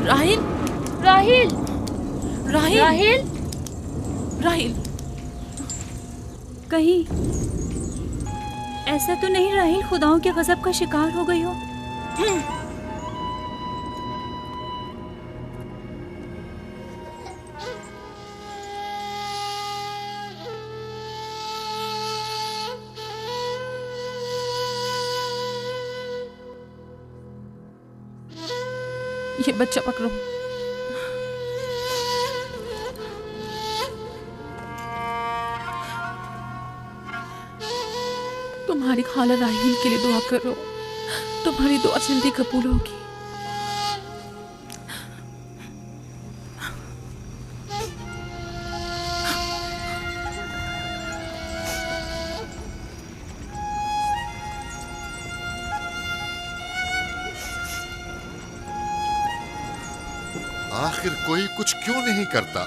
राहिल, राहिल, राहिल, राहिल, राहिल। कहीं ऐसा तो नहीं राहिल खुदाओं के गजब का शिकार हो गई हो? ये बच्चा पकड़ो। तुम्हारी खाला राहिल के लिए दुआ करो, तुम्हारी दुआ जल्दी कबूल होगी। आखिर कोई कुछ क्यों नहीं करता?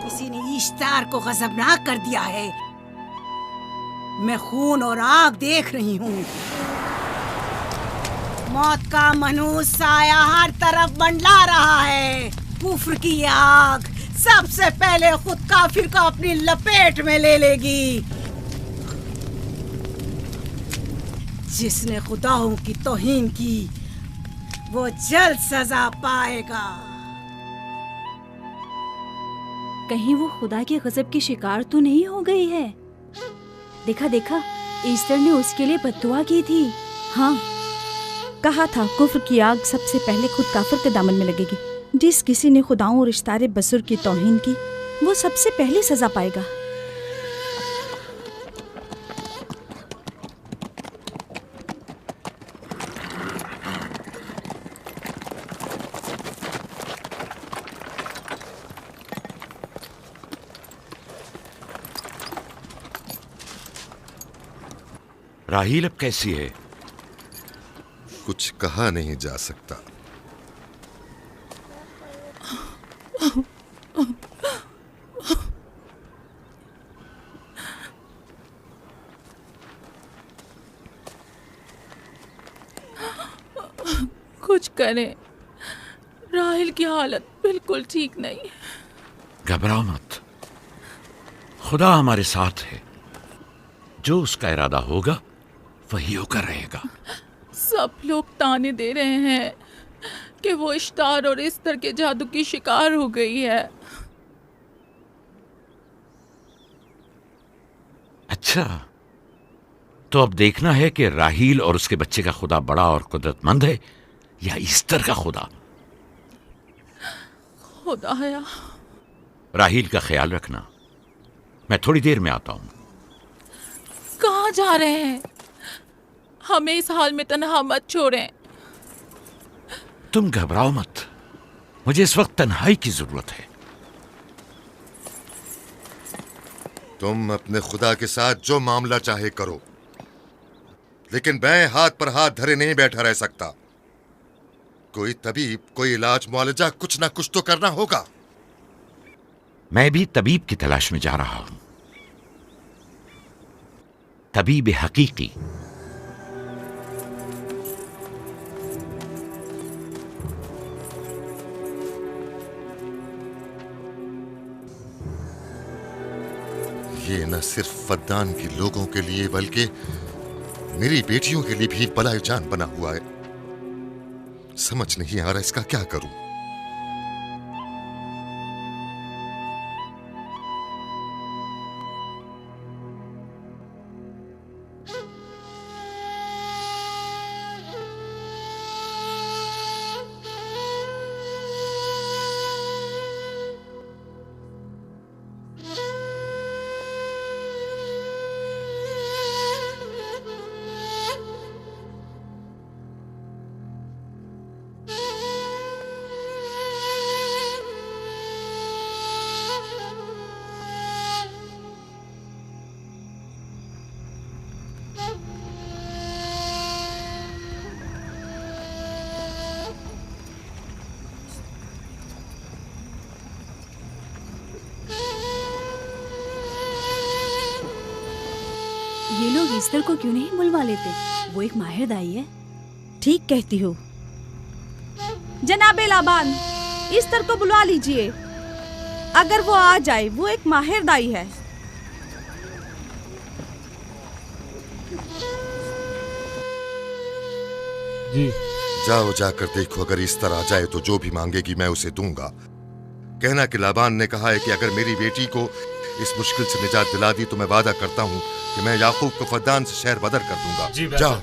किसी ने इश्तार को गजबनाक कर दिया है। मैं खून और आग देख रही हूँ। मौत का मनहूस साया हर तरफ मंडला रहा है। कुफ्र की आग सबसे पहले खुद काफिर को अपनी लपेट में ले लेगी। जिसने खुदाओं की तौहीन की वो जल्द सजा पाएगा। कहीं वो खुदा के गजब की शिकार तो नहीं हो गई है? देखा देखा, ईस्टर ने उसके लिए बद्दुआ की थी। हाँ, कहा था कुफ्र की आग सबसे पहले खुद काफिर के दामन में लगेगी। जिस किसी ने खुदाओं और इश्तारे बसुर की तौहीन की वो सबसे पहले सजा पाएगा। राहील अब कैसी है? कुछ कहा नहीं जा सकता। कुछ करें, राहिल की हालत बिल्कुल ठीक नहीं। घबराओ मत, खुदा हमारे साथ है। जो उसका इरादा होगा वही होकर रहेगा। सब लोग ताने दे रहे हैं कि वो इश्तार और इस्तर के जादू की शिकार हो गई है। अच्छा, तो अब देखना है कि राहील और उसके बच्चे का खुदा बड़ा और कुदरतमंद है या ईस्टर का खुदा। खुदाया, राहील का ख्याल रखना। मैं थोड़ी देर में आता हूं। कहाँ जा रहे हैं? हमें इस हाल में तन्हा मत छोड़ें। तुम घबराओ मत, मुझे इस वक्त तन्हाई की जरूरत है। तुम अपने खुदा के साथ जो मामला चाहे करो, लेकिन मैं हाथ पर हाथ धरे नहीं बैठा रह सकता। कोई तबीब, कोई इलाज मुआलजा, कुछ ना कुछ तो करना होगा। मैं भी तबीब की तलाश में जा रहा हूं, तबीब हकीकी। ये न सिर्फ फद्दान के लोगों के लिए बल्कि मेरी बेटियों के लिए भी बलाए जान बना हुआ है। समझ नहीं आ रहा इसका क्या करूं। ये लोग ईस्टर को क्यों नहीं बुलवा लेते? वो एक माहिर दाई है। ठीक कहती हो। जनाबे लाबान, ईस्टर को बुलवा लीजिए। अगर वो आ जाए, वो एक माहिर दाई है। जी। जाओ, जाकर देखो, अगर ईस्टर आ जाए तो जो भी मांगेगी मैं उसे दूंगा। कहना कि लाबान ने कहा है कि अगर मेरी बेटी को इस मुश्किल से निजात दिला दी तो मैं वादा करता हूँ कि मैं याकूब को फद्दान से शहर बदर कर दूंगा। जी, जाओ।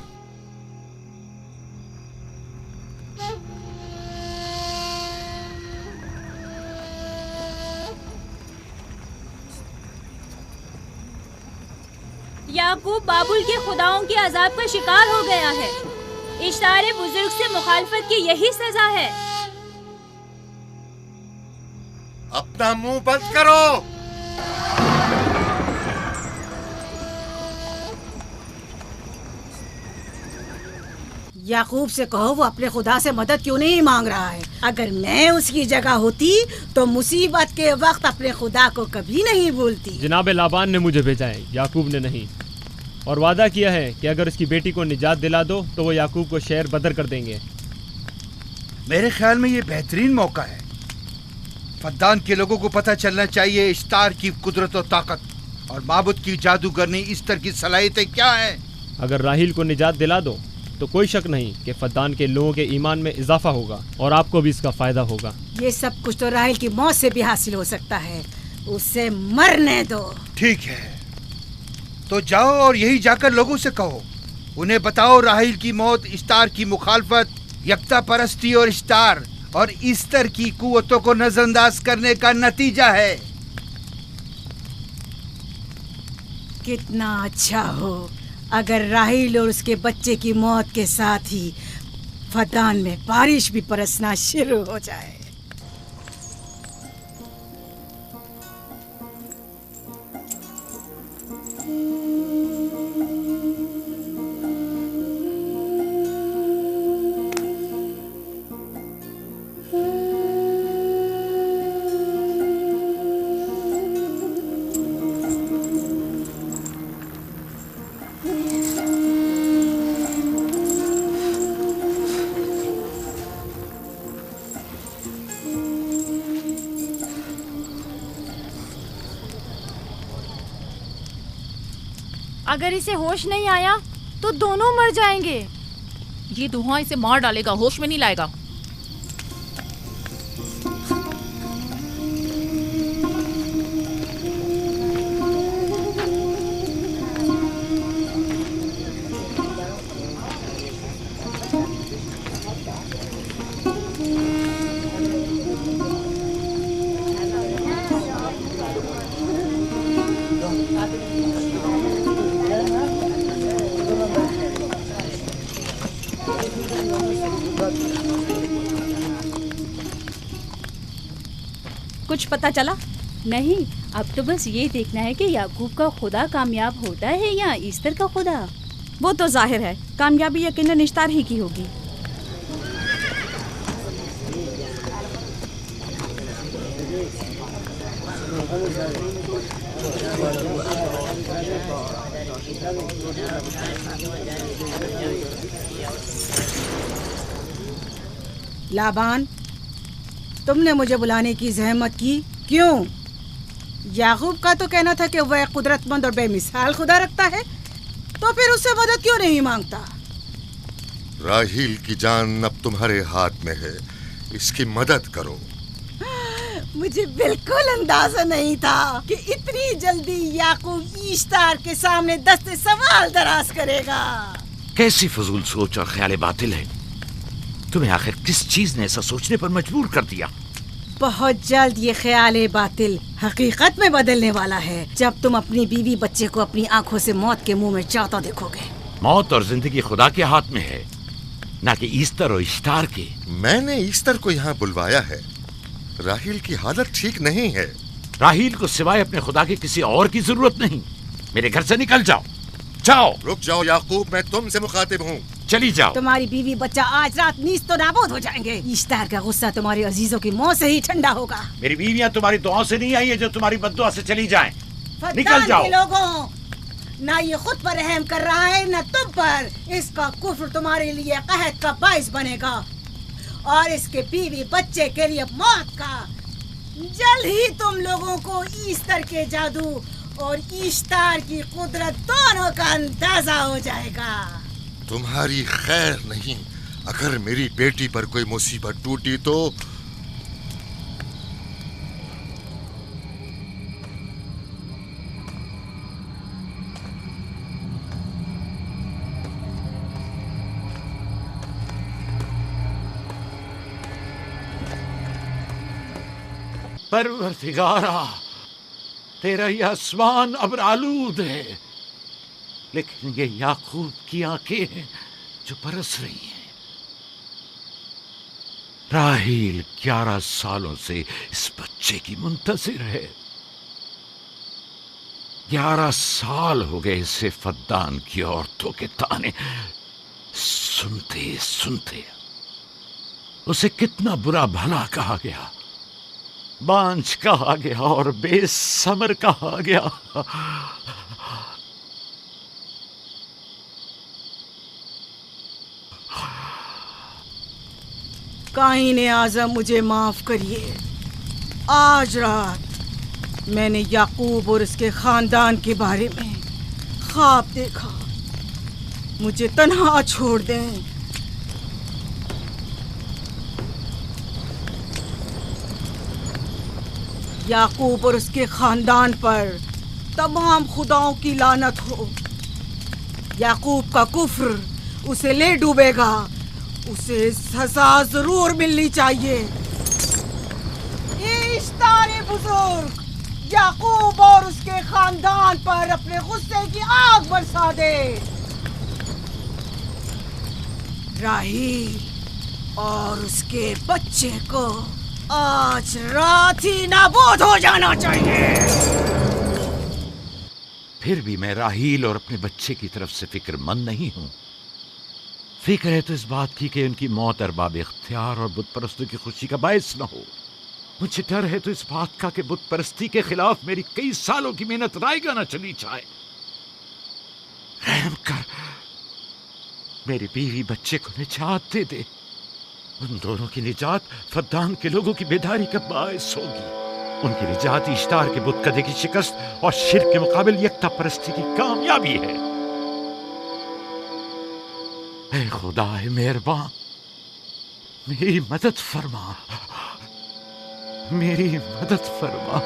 याकूब बाबुल के खुदाओं के अजाब का शिकार हो गया है। इश्तारे बुजुर्ग से मुखालफत की यही सजा है। अपना मुंह बंद करो। याकूब से कहो वो अपने खुदा से मदद क्यों नहीं मांग रहा है। अगर मैं उसकी जगह होती तो मुसीबत के वक्त अपने खुदा को कभी नहीं भूलती। जनाब लाबान ने मुझे भेजा है, याकूब ने नहीं, और वादा किया है कि अगर उसकी बेटी को निजात दिला दो तो वो याकूब को शहर बदर कर देंगे। मेरे ख्याल में ये बेहतरीन मौका है। फद्दान के लोगों को पता चलना चाहिए इश्तार की कुदरत और ताकत और माबुद की जादूगरनी ईस्टर की सलाहियतें क्या हैं। अगर राहील को निजात दिला दो तो कोई शक नहीं कि फद्दान के लोगों के ईमान में इजाफा होगा और आपको भी इसका फायदा होगा। ये सब कुछ तो राहील की मौत से भी हासिल हो सकता है। उसे मरने दो। ठीक है, तो जाओ और यही जाकर लोगों से कहो, उन्हें बताओ राहील की मौत इश्तार की मुखालफत, यकता परस्ती और इश्तार और ईस्टर की कुव्वतों को नजरअंदाज करने का नतीजा है। कितना अच्छा हो अगर राहील और उसके बच्चे की मौत के साथ ही फद्दान में बारिश भी बरसना शुरू हो जाए। अगर इसे होश नहीं आया तो दोनों मर जाएंगे। ये धुआं इसे मार डालेगा, होश में नहीं लाएगा। कुछ पता चला? नहीं, अब तो बस ये देखना है कि याकूब का खुदा कामयाब होता है या ईस्टर का खुदा। वो तो जाहिर है कामयाबी यकीनन इश्तार ही की होगी। लाबान, तुमने मुझे बुलाने की जहमत की, क्यों? याकूब का तो कहना था कि वह एक कुदरतमंद और बेमिसाल खुदा रखता है, तो फिर उससे मदद क्यों नहीं मांगता? राहील की जान अब तुम्हारे हाथ में है, इसकी मदद करो। मुझे बिल्कुल अंदाजा नहीं था कि इतनी जल्दी याकूब ईस्तार के सामने दस्ते सवाल दराज करेगा। कैसी फजूल सोच और ख्याल बातिल है। तुम्हें आखिर किस चीज ने ऐसा सोचने पर मजबूर कर दिया? बहुत जल्द ये ख्याल बातिल हकीकत में बदलने वाला है, जब तुम अपनी बीवी बच्चे को अपनी आंखों से मौत के मुंह में जाता देखोगे। मौत और जिंदगी खुदा के हाथ में है, ना कि ईस्टर और इश्तार के। मैंने ईस्टर को यहाँ बुलवाया है। राहील की हालत ठीक नहीं है। राहील को सिवाय अपने खुदा के किसी और की जरूरत नहीं। मेरे घर से निकल जाओ। जाओ। रुक जाओ याकूब, मैं तुमसे मुखातिब हूँ। चली जाओ। तुम्हारी बीवी बच्चा आज रात नीस तो नाबूद हो जाएंगे। ईस्तार का गुस्सा तुम्हारे अजीजों की मौत से ही ठंडा होगा। मेरी बीवियां तुम्हारी दुआओं से नहीं आई है जो तुम्हारी बद्दुआ से चली जाएं। निकल जाओ। लोगों, ना ये खुद पर रहम कर रहा है न तुम पर। इसका कुफ्र तुम्हारे लिए कहत का बाइस बनेगा और इसके बीवी बच्चे के लिए मौत का। जल्द ही तुम लोगों को ईस्टर के जादू और ईस्टर की कुदरत दोनों का अंदाजा हो जाएगा। तुम्हारी खैर नहीं, अगर मेरी बेटी पर कोई मुसीबत टूटी तो परवरदिगारा, तेरा यह आसमान अब आलूद है, लेकिन ये याकूब की आंखें हैं जो बरस रही हैं। राहील 11 सालों से इस बच्चे की मुंतजिर है। 11 साल हो गए इसे फद्दान की औरतों के ताने सुनते सुनते। उसे कितना बुरा भला कहा गया, बांझ कहा गया और बेसमर कहा गया। काईने आज़म, मुझे माफ करिए। आज रात मैंने याकूब और उसके खानदान के बारे में ख्वाब देखा। मुझे तन्हा छोड़ दें। याकूब और उसके खानदान पर तमाम खुदाओं की लानत हो। याकूब का कुफ्र उसे ले डूबेगा। उसे सजा जरूर मिलनी चाहिए। इश्तारे बुजुर्ग, याकूब और उसके खानदान पर अपने गुस्से की आग बरसा दे। राहील और उसके बच्चे को आज रात ही नाबूद हो जाना चाहिए। फिर भी मैं राहील और अपने बच्चे की तरफ से फिक्रमंद नहीं हूं। फिक्र है तो इस बात की कि उनकी मौत अरबाब इख्तियार और बुत परस्तों की खुशी का बायस न हो। मुझे डर है तो इस बात का कि बुत परस्ती के खिलाफ मेरी कई सालों की मेहनत रायगा न चली जाए। रहम कर, मेरी बीवी बच्चे को निजात दे दे। उन दोनों की निजात फद्दान के लोगों की बेदारी का बायस होगी। उनकी निजात इश्तार के बुत कदे की शिकस्त और शिर्क के मुकाबिल यकता परस्ती की कामयाबी है। ऐ खुदा है मेहरबान, मेरी मदद फरमा, मेरी मदद फरमा,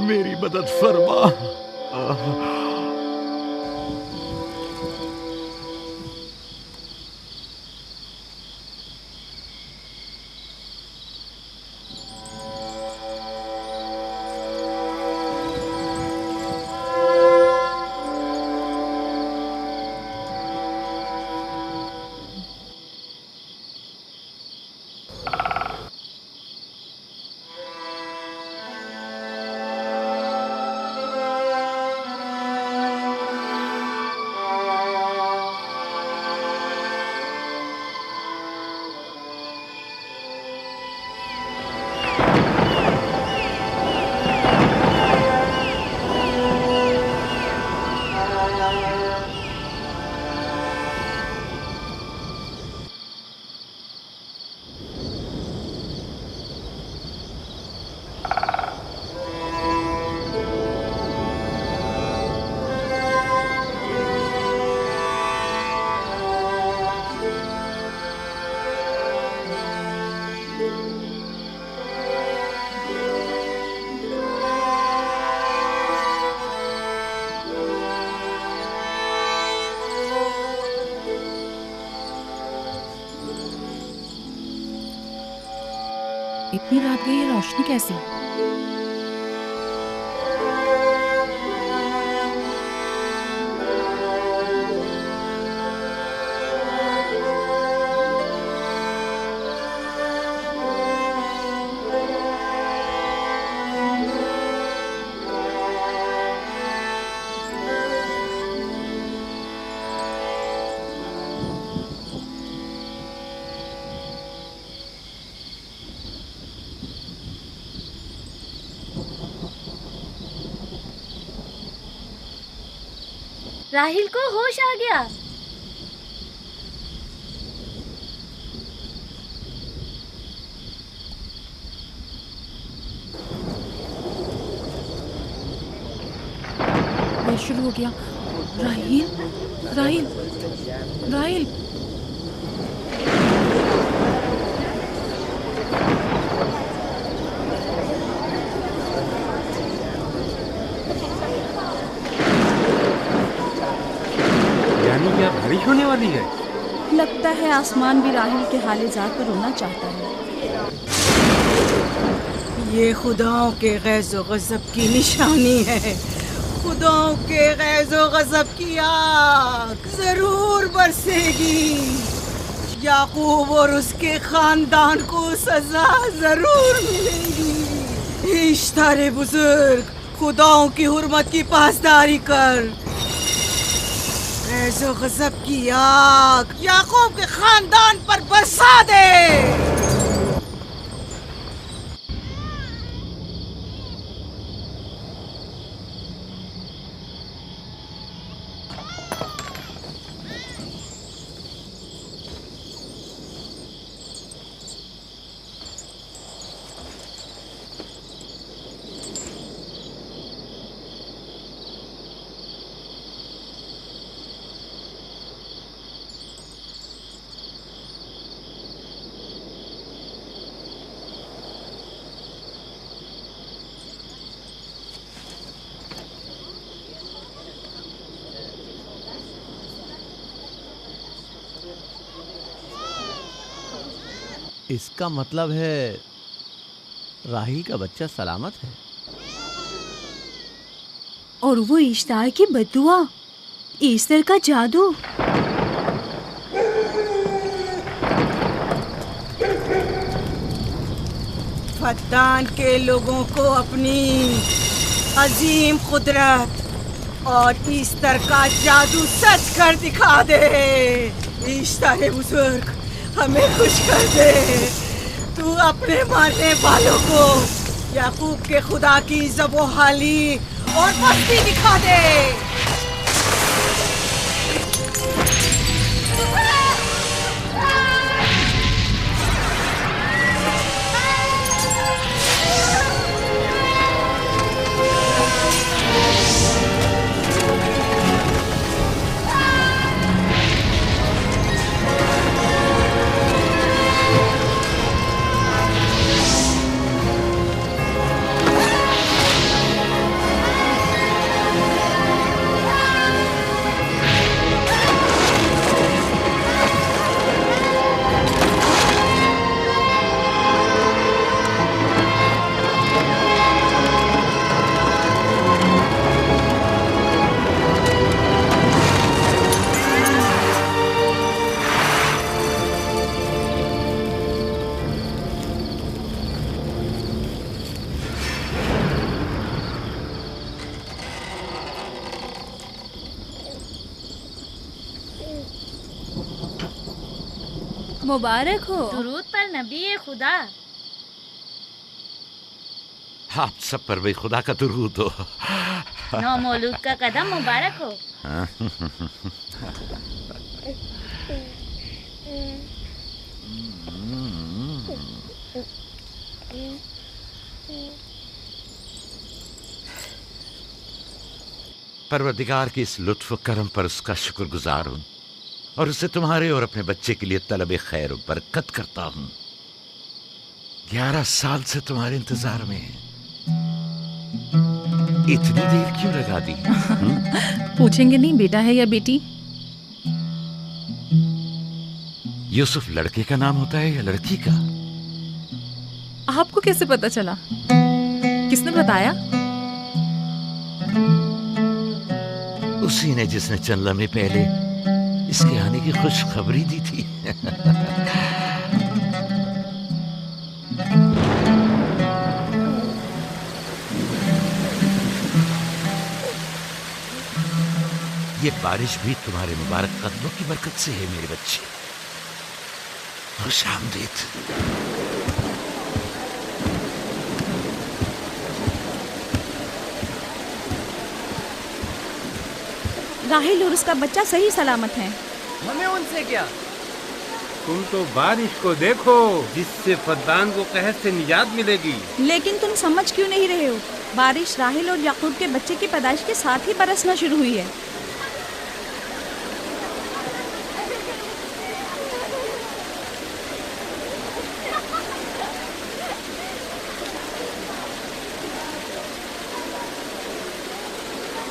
मेरी मदद फरमा। इतनी रात गई, ये रोशनी कैसी? राहिल को होश आ गया। ये शुरू हो गया। राहिल, राहिल, राहिल। यानी क्या बारिश होने वाली है? लगता है आसमान भी राहिल के हाल-ए-जार पर रोना चाहता है। ये खुदाओं के गैज़ो गज़ब की निशानी है। खुदाओं के गैज़ो गज़ब की आग जरूर बरसेगी। याकूब और उसके खानदान को सजा जरूर मिलेगी। इश्तारे बुजुर्ग, खुदाओं की हुर्मत की पासदारी कर। गैज़ो गज़ब की आग याकूब के खानदान पर बरसा दे। इसका मतलब है राहिल का बच्चा सलामत है। और वो इश्तार की बद्दुआ, ईस्टर का जादू। फद्दान के लोगों को अपनी अजीम कुदरत और ईस्टर का जादू सच कर दिखा दे। ईस्टर बुजुर्ग, हमें खुश कर दे। तू अपने मारने वालों को याकूब के खुदा की ज़बोहाली और मस्ती दिखा दे। मुबारक हो। दुरूद पर नबी खुदा। आप सब पर भी खुदा का दुरूद हो। नौ मौलूद का कदम मुबारक हो। परवरदिगार की इस लुत्फ करम पर उसका शुक्रगुजार हूँ और उसे तुम्हारे और अपने बच्चे के लिए तलब खैर और बरकत करता हूँ। 11 साल से तुम्हारे इंतजार में है। इतनी देर क्यों लगा दी? पूछेंगे नहीं बेटा है या बेटी? यूसुफ लड़के का नाम होता है या लड़की का? आपको कैसे पता चला? किसने बताया? उसी ने जिसने चंद लम्हे पहले इसके आने की खुशखबरी दी थी। ये बारिश भी तुम्हारे मुबारक कदमों की बरकत से है मेरे बच्चे। खुशामदीद। राहिल और उसका बच्चा सही सलामत हैं। हमें उनसे क्या? तुम तो बारिश को देखो, जिससे फद्दान को कहर से निजात मिलेगी। लेकिन तुम समझ क्यों नहीं रहे हो? बारिश राहिल और याकूब के बच्चे की पैदाइश के साथ ही बरसना शुरू हुई है।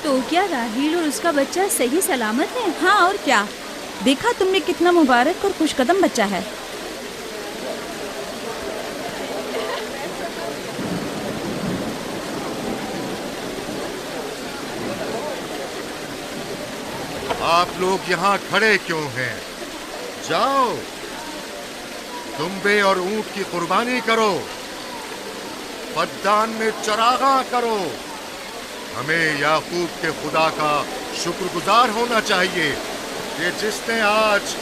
तो क्या राहिल और उसका बच्चा सही सलामत है? हाँ और क्या, देखा तुमने कितना मुबारक और खुशकदम बच्चा है। आप लोग यहाँ खड़े क्यों हैं? जाओ, दुम्बे और ऊंट की कुर्बानी करो, फद्दान में चरागा करो। हमें याकूब के खुदा का शुक्रगुजार होना चाहिए कि जिसने आज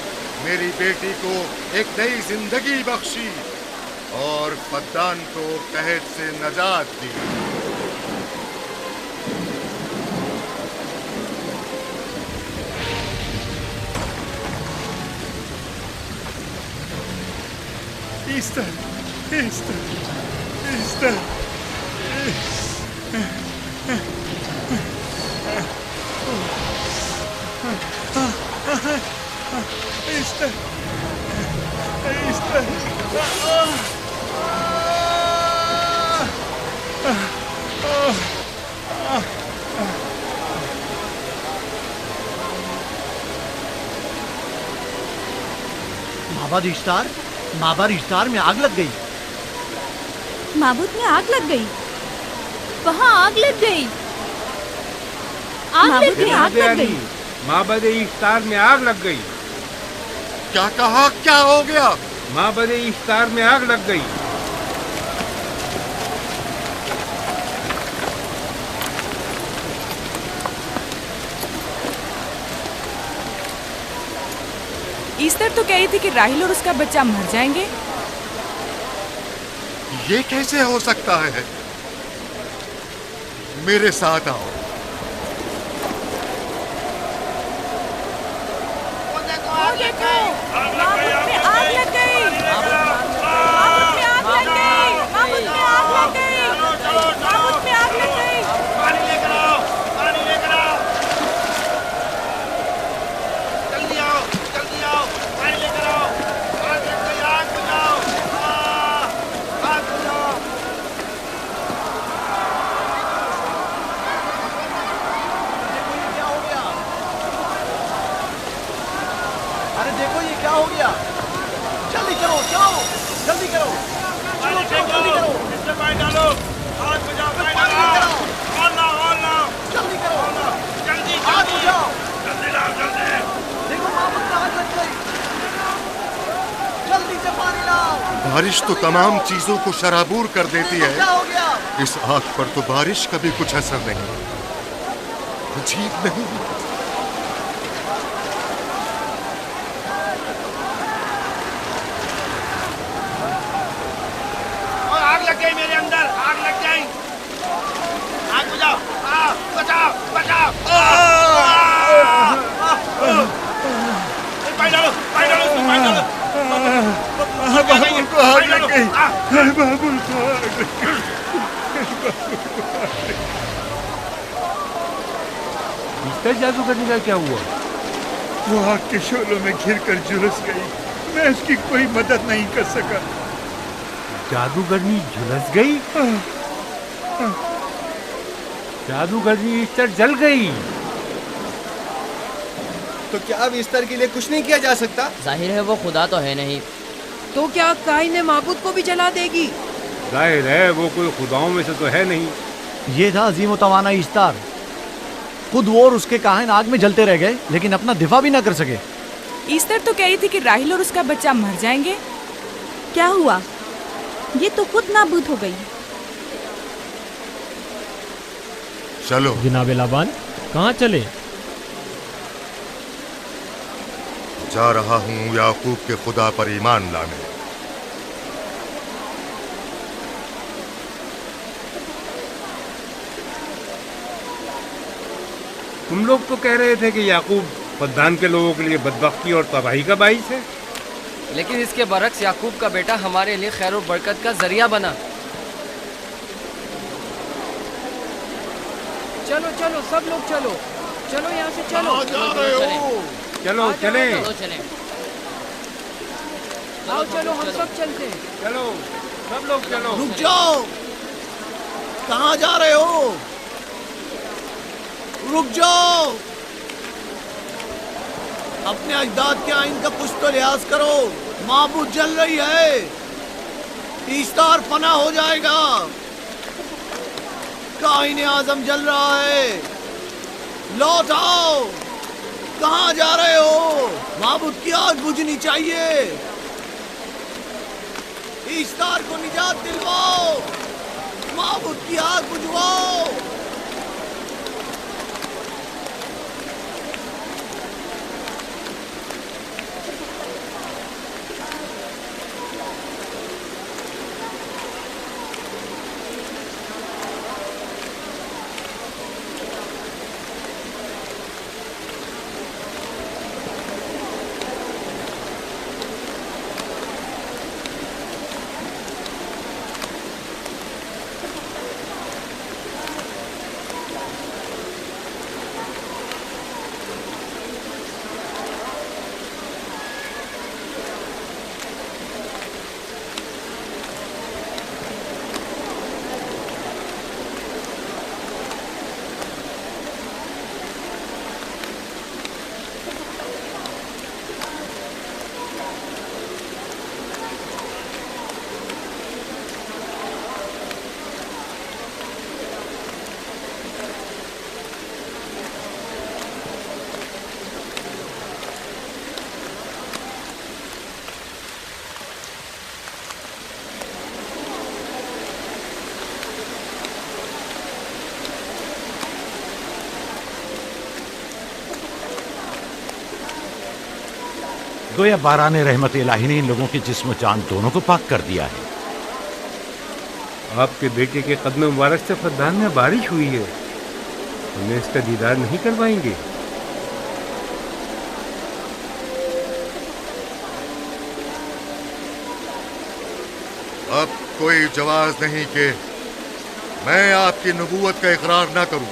मेरी बेटी को एक नई जिंदगी बख्शी और फद्दान को कहर से नजात दी। माबाद इश्तार में आग लग गई। माबूद में आग लग गई? वहाँ आग लग गई। माबूद में आग लग गई। माबद इश्तार में आग लग गई। क्या कहा? क्या हो गया? माबद इश्तार में आग लग गई। ईस्टर तो कह रही थी कि राहिल और उसका बच्चा मर जाएंगे। ये कैसे हो सकता है? मेरे साथ आओ। माबूद में आग लग गई। माबूद में आग लग गई। माबूद में आग लग गई। माबूद में आग लग गई। पानी लेकर आओ, पानी लेकर आओ। जल्दी आओ, जल्दी आओ, पानी लेकर आओ। आग लग गई, आग बुझाओ, आग बुझाओ। अरे देखो ये क्या हो गया। जल्दी करो, जाओ, जल्दी करो, चलो जल्दी करो। इसमें पानी डालो, आग बुझाओ, पानी डालो। और लाओ, जल्दी करो, जल्दी आग बुझाओ। जल्दी लाओ, जल्दी। देखो माबूद में आग लग गई। जल्दी से पानी लाओ। बारिश तो तमाम चीजों को शराबूर कर देती है। क्या हो गया? इस आग पर तो बारिश का भी कुछ असर नहीं। अजीब नहीं? और आग लग गई मेरे अंदर, आग लग गई। आग बुझाओ, बचाओ, बचाओ। पानी डालो, पानी डालो, उसमें पानी डालो। बाबुल को आग लग गई। बाबुल को आग लग गई। मिस्टर जादूगरनी का क्या हुआ? वो आग के शोलों में घिरकर झुलस गई। मैं उसकी कोई मदद नहीं कर सका। जादूगरनी झुलस गई? जादूगरनी इस्तर जल गई। तो क्या अब इस्तर के लिए कुछ नहीं किया जा सकता? जाहिर है वो खुदा तो है नहीं। तो क्या काइन माबूद को भी जला देगी? जाहिर है वो कोई खुदाओं में से तो है नहीं। ये था अजीम तवाना इस्तार। खुद वो और उसके काहिन आग में जलते रह गए, लेकिन अपना दिफा भी ना कर सके। ईस्टर तो कह रही थी कि राहिल और उसका बच्चा मर जाएंगे। क्या हुआ? ये तो खुद नाबूद हो गई। चलो जनाब लाबान, कहाँ चले? जा रहा हूँ याकूब के खुदा पर ईमान लाने। तुम लोग तो कह रहे थे कि याकूब फद्दान के लोगों के लिए बदबख्ती और तबाही का बाइस है। लेकिन इसके बरक्स याकूब का बेटा हमारे लिए खैर और बरकत का जरिया बना। चलो चलो सब लोग चलो, चलो यहाँ से चलो। चलो चले, आओ चलो हम सब चलते हैं। चलो सब लोग चलो। रुक जाओ, कहाँ जा रहे हो? रुक जाओ, अपने अजदाद के आइन का कुछ तो लिहाज करो। माबूद जल रही है, ईस्तार फना हो जाएगा। काइन आजम जल रहा है, लौट आओ। कहाँ जा रहे हो? माबूद की आग बुझनी चाहिए। ईस्तार को निजात दिलवाओ, माबूद की आग बुझवाओ। गोया बारान रहमत इलाही ने इन लोगों के जिस्म जान दोनों को पाक कर दिया है। आपके बेटे के कदम मुबारक से फद्दान में बारिश हुई है, हमें इसका दीदार नहीं करवाएंगे? अब कोई जवाज नहीं कि मैं आपकी नबूवत का इकरार ना करूं,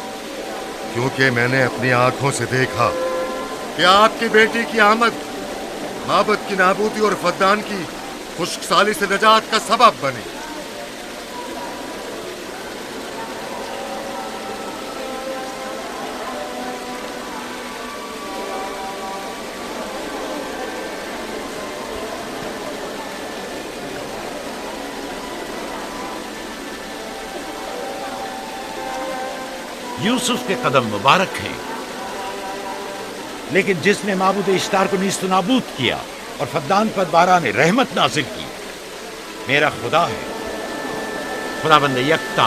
क्योंकि मैंने अपनी आंखों से देखा कि आपकी बेटी की आमद माबद की नाबूदी और फद्दान की खुश्कसाली से नजात का सबब बनी। यूसुफ के कदम मुबारक हैं, लेकिन जिसने माबूद इश्तार को नीस्त नाबूद किया और फद्दान पर बारान रहमत नाजिल की, मेरा खुदा है, खुदाबंद यकता।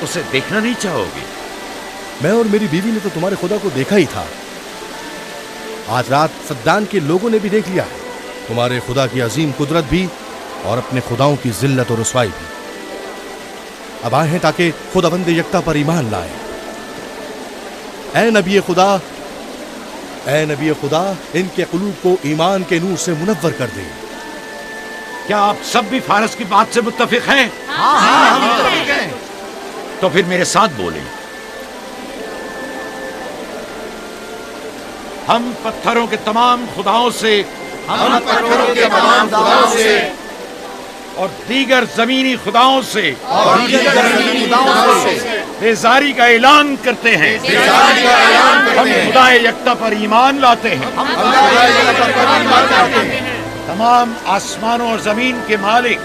उसे देखना नहीं चाहोगे? मैं और मेरी बीवी ने तो तुम्हारे खुदा को देखा ही था। आज रात फद्दान के लोगों ने भी देख लिया है, तुम्हारे खुदा की अजीम कुदरत भी और अपने खुदाओं की जिल्लत और रुसवाई भी। अब आए हैं ताकि खुदाबंद यकता पर ईमान लाए। ऐ नबी खुदा, इनके कुलूब को ईमान के नूर से मुनव्वर कर दे। क्या आप सब भी फारस की बात से मुत्तफिक हैं? हाँ, हम मुत्तफिक हैं। तो फिर मेरे साथ बोलें। हम पत्थरों के तमाम खुदाओं से और दीगर जमीनी खुदाओं से बेजारी का ऐलान करते हैं। हम खुदा यकता पर ईमान लाते हैं। तमाम आसमानों और जमीन के मालिक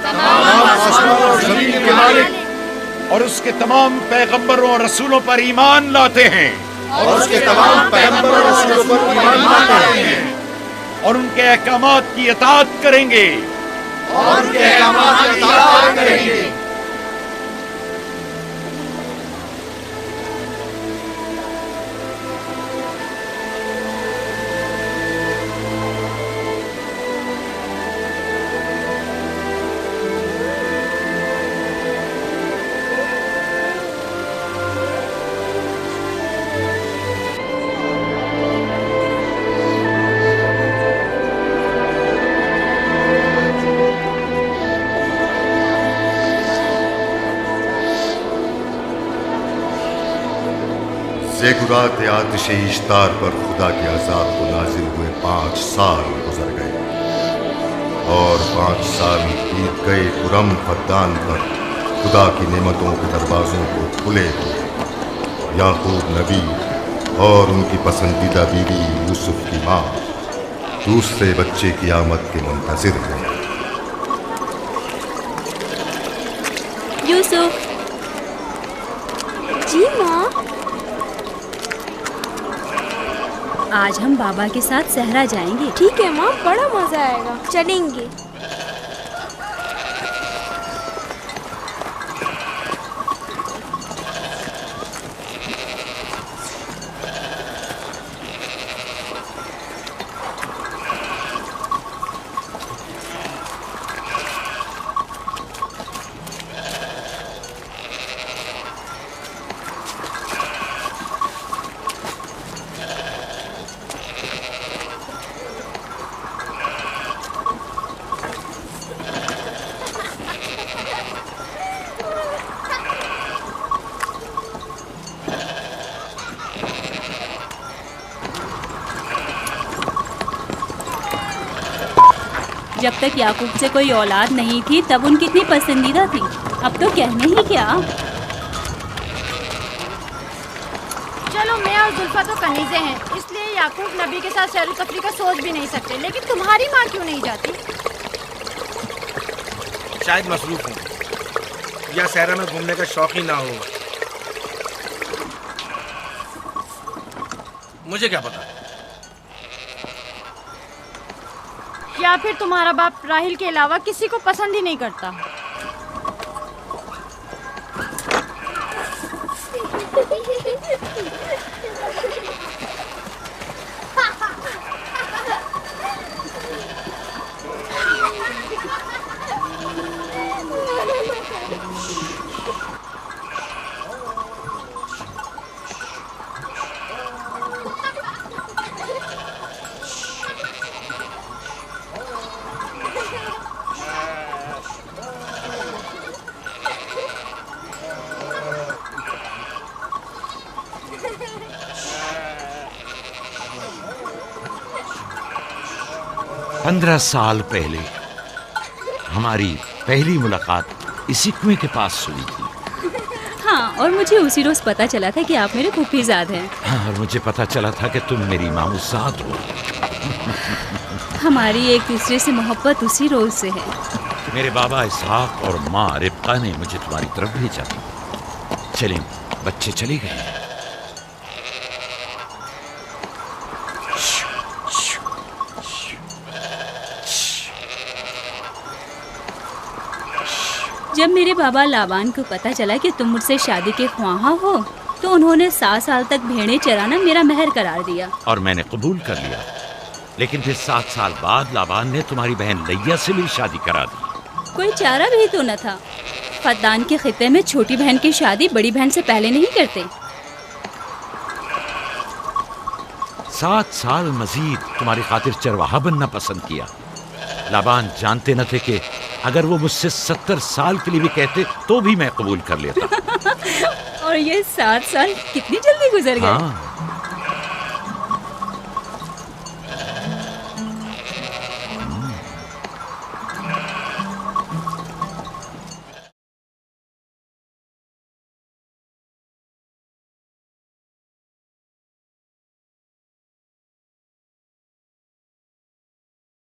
और उसके तमाम पैगंबरों और रसूलों पर ईमान लाते हैं और उनके अहकामात की इताअत करेंगे। ज़ेगुरात आतिश इश्तार पर खुदा के अज़ाब को नाजिल हुए 5 साल गुजर गए और 5 साल बीत गए कुरम फद्दान पर खुदा की नेमतों के दरवाज़ों को खुले हुए। याकूब नबी और उनकी पसंदीदा बीवी यूसुफ की माँ दूसरे बच्चे की आमद के मुंतज़िर हैं। यूसुफ। जी माँ। आज हम बाबा के साथ सहरा जाएंगे। ठीक है माँ, बड़ा मजा आएगा, चलेंगे। जब तक याकूब से कोई औलाद नहीं थी तब उनकी इतनी पसंदीदा थी, अब तो कहने ही क्या। चलो, मैं और जुल्फा तो कनीज़े हैं, इसलिए याकूब नबी के साथ सैर तफरी का सोच भी नहीं सकते। लेकिन तुम्हारी माँ क्यों नहीं जाती? शायद मसरूफ हूँ या सहरा में घूमने का शौक ही ना हो, मुझे क्या पता। या फिर तुम्हारा बाप राहिल के अलावा किसी को पसंद ही नहीं करता। पंद्रह साल पहले हमारी पहली मुलाकात इसी कुएं के पास हुई थी। हाँ, और मुझे उसी रोज पता चला था कि आप मेरे फूफीजाद हैं। हाँ, और मुझे पता चला था कि तुम मेरी मामूजाद हो। हमारी एक दूसरे से मोहब्बत उसी रोज से है। मेरे बाबा इसहाक और माँ रिब्का ने मुझे तुम्हारी तरफ भेजा था। चलें, बच्चे चले गए। जब मेरे बाबा लाबान को पता चला कि तुम मुझसे शादी के ख्वाहा हो तो उन्होंने 7 साल तक भेड़ें चराना मेरा महर करार दिया। और मैंने कबूल कर लिया। लेकिन फिर 7 साल बाद लाबान ने तुम्हारी बहन लैया से मेरी शादी करा दी। कोई चारा भी तो न था। फद्दान के खित्ते में छोटी बहन की शादी बड़ी बहन से पहले नहीं करते। 7 साल मजीद तुम्हारी खातिर चरवाहा बनना पसंद किया। लाबान जानते न थे कि अगर वो मुझसे 70 साल के लिए भी कहते तो भी मैं कबूल कर लेता। और ये 7 साल कितनी जल्दी गुजर गए। हाँ,